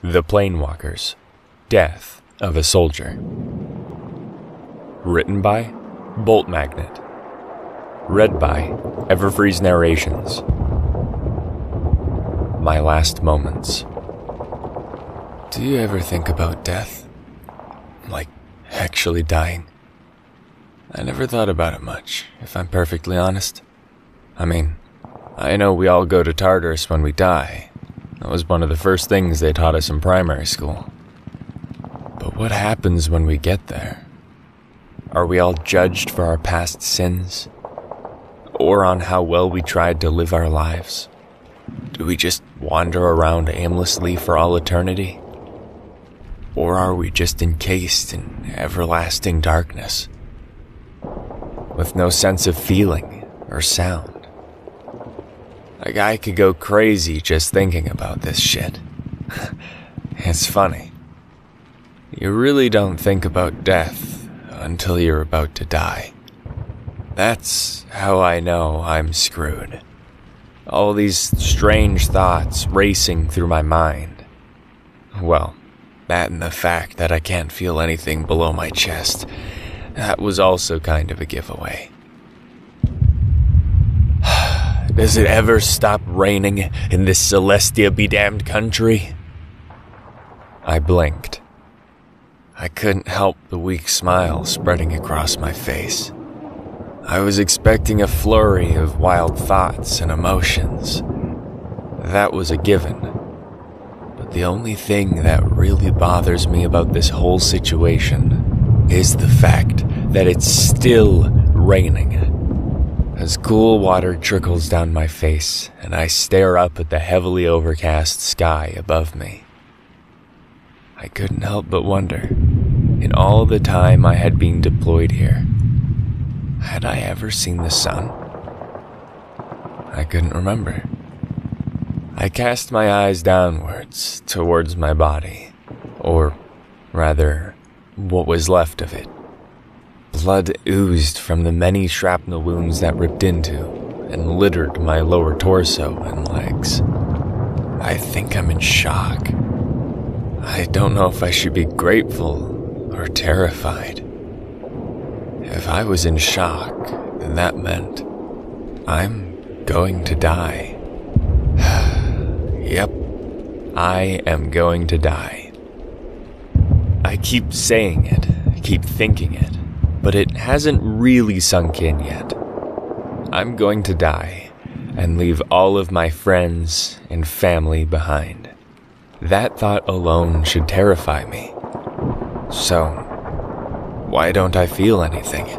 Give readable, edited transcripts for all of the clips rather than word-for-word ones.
The Plainwalkers, Death of a Soldier. Written by Bolt Magnet. Read by Everfreeze Narrations. My last moments. Do you ever think about death? Like, actually dying? I never thought about it much, if I'm perfectly honest. I mean, I know we all go to Tartarus when we die. That was one of the first things they taught us in primary school. But what happens when we get there? Are we all judged for our past sins? Or on how well we tried to live our lives? Do we just wander around aimlessly for all eternity? Or are we just encased in everlasting darkness, with no sense of feeling or sound? Like, I could go crazy just thinking about this shit. It's funny. You really don't think about death until you're about to die. That's how I know I'm screwed. All these strange thoughts racing through my mind. Well, that and the fact that I can't feel anything below my chest, that was also kind of a giveaway. Does it ever stop raining in this Celestia-be-damned country? I blinked. I couldn't help the weak smile spreading across my face. I was expecting a flurry of wild thoughts and emotions. That was a given. But the only thing that really bothers me about this whole situation is the fact that it's still raining. As cool water trickles down my face and I stare up at the heavily overcast sky above me. I couldn't help but wonder, in all the time I had been deployed here, had I ever seen the sun? I couldn't remember. I cast my eyes downwards, towards my body, or rather, what was left of it. Blood oozed from the many shrapnel wounds that ripped into and littered my lower torso and legs. I think I'm in shock. I don't know if I should be grateful or terrified. If I was in shock, then that meant I'm going to die. Yep, I am going to die. I keep saying it, keep thinking it, but it hasn't really sunk in yet. I'm going to die and leave all of my friends and family behind. That thought alone should terrify me. So, why don't I feel anything?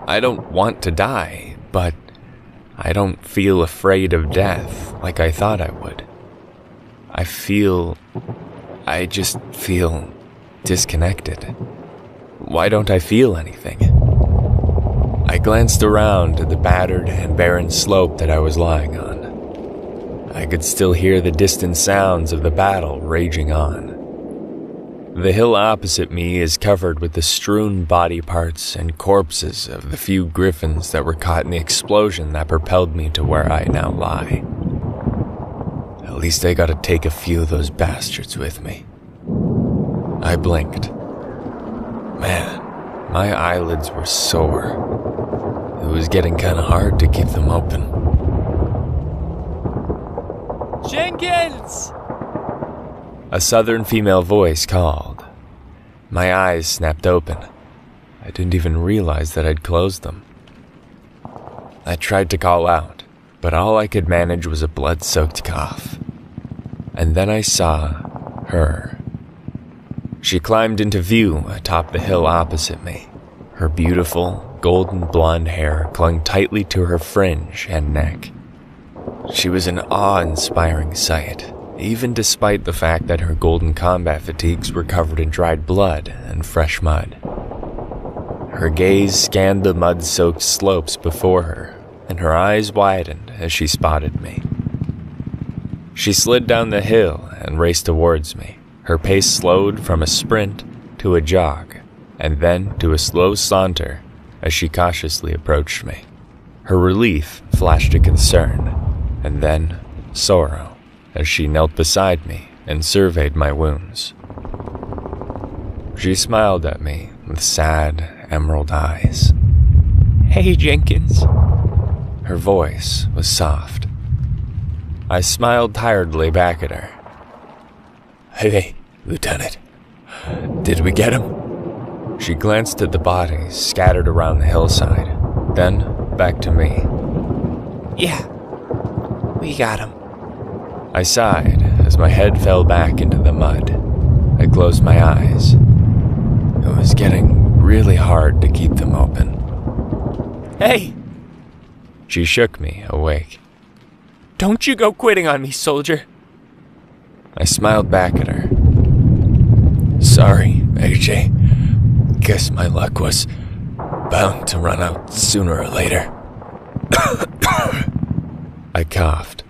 I don't want to die, but I don't feel afraid of death like I thought I would. I just feel disconnected. Why don't I feel anything? I glanced around at the battered and barren slope that I was lying on. I could still hear the distant sounds of the battle raging on. The hill opposite me is covered with the strewn body parts and corpses of the few griffins that were caught in the explosion that propelled me to where I now lie. At least I gotta take a few of those bastards with me. I blinked. Man, my eyelids were sore. It was getting kinda hard to keep them open. Jenkins! A southern female voice called. My eyes snapped open. I didn't even realize that I'd closed them. I tried to call out, but all I could manage was a blood-soaked cough. And then I saw her. She climbed into view atop the hill opposite me. Her beautiful, golden blonde hair clung tightly to her fringe and neck. She was an awe-inspiring sight, even despite the fact that her golden combat fatigues were covered in dried blood and fresh mud. Her gaze scanned the mud-soaked slopes before her, and her eyes widened as she spotted me. She slid down the hill and raced towards me. Her pace slowed from a sprint to a jog, and then to a slow saunter as she cautiously approached me. Her relief flashed to concern, and then sorrow, as she knelt beside me and surveyed my wounds. She smiled at me with sad, emerald eyes. Hey, Jenkins. Her voice was soft. I smiled tiredly back at her. Hey, Lieutenant. Did we get him? She glanced at the bodies scattered around the hillside, then back to me. Yeah, we got him. I sighed as my head fell back into the mud. I closed my eyes. It was getting really hard to keep them open. Hey! She shook me awake. Don't you go quitting on me, soldier. I smiled back at her. Sorry, AJ. Guess my luck was bound to run out sooner or later. I coughed.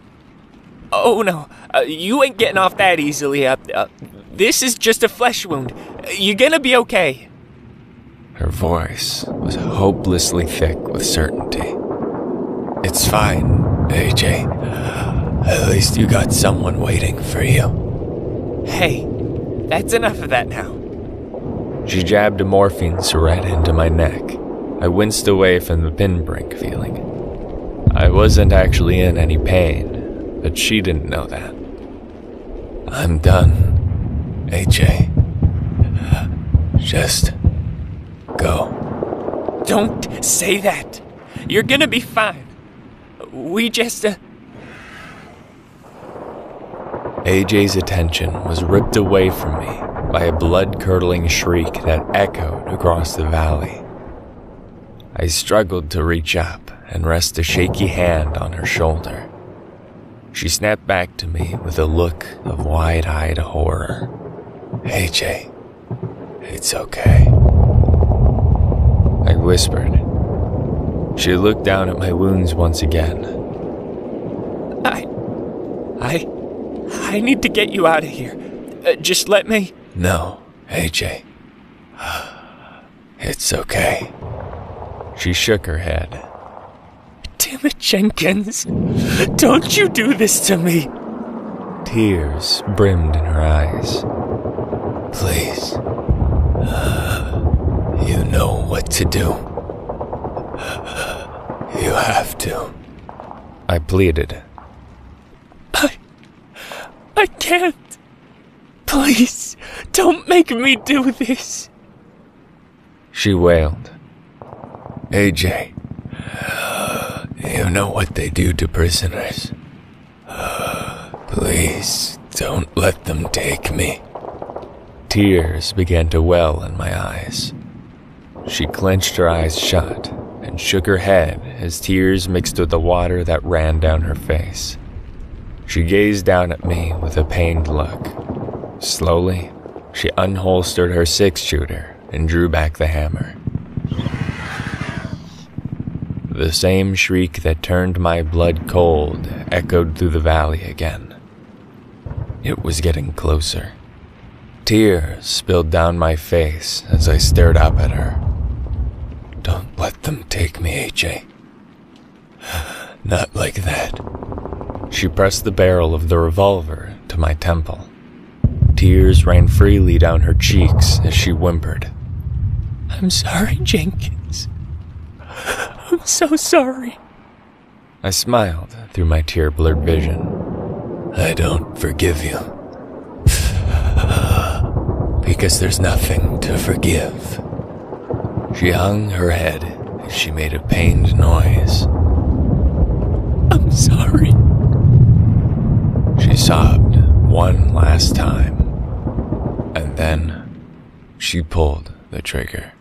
Oh no, you ain't getting off that easily. This is just a flesh wound. You're gonna be okay. Her voice was hopelessly thick with certainty. It's fine, AJ. At least you got someone waiting for you. Hey, that's enough of that now. She jabbed a morphine syringe into my neck. I winced away from the pinprick feeling. I wasn't actually in any pain, but she didn't know that. I'm done, AJ. Just go. Don't say that. You're gonna be fine. We just, AJ's attention was ripped away from me by a blood-curdling shriek that echoed across the valley. I struggled to reach up and rest a shaky hand on her shoulder. She snapped back to me with a look of wide-eyed horror. AJ, it's okay. I whispered. She looked down at my wounds once again. I need to get you out of here. Just let me... No, AJ. It's okay. She shook her head. Damn it, Jenkins. Don't you do this to me. Tears brimmed in her eyes. Please. You know what to do. You have to. I pleaded. I can't. Please, don't make me do this. She wailed. AJ, you know what they do to prisoners. Please, don't let them take me. Tears began to well in my eyes. She clenched her eyes shut and shook her head as tears mixed with the water that ran down her face. She gazed down at me with a pained look. Slowly, she unholstered her six-shooter and drew back the hammer. The same shriek that turned my blood cold echoed through the valley again. It was getting closer. Tears spilled down my face as I stared up at her. Don't let them take me, AJ. Not like that. She pressed the barrel of the revolver to my temple. Tears ran freely down her cheeks as she whimpered. I'm sorry, Jenkins. I'm so sorry. I smiled through my tear-blurred vision. I don't forgive you. Because there's nothing to forgive. She hung her head as she made a pained noise. I'm sorry. She sobbed one last time, and then she pulled the trigger.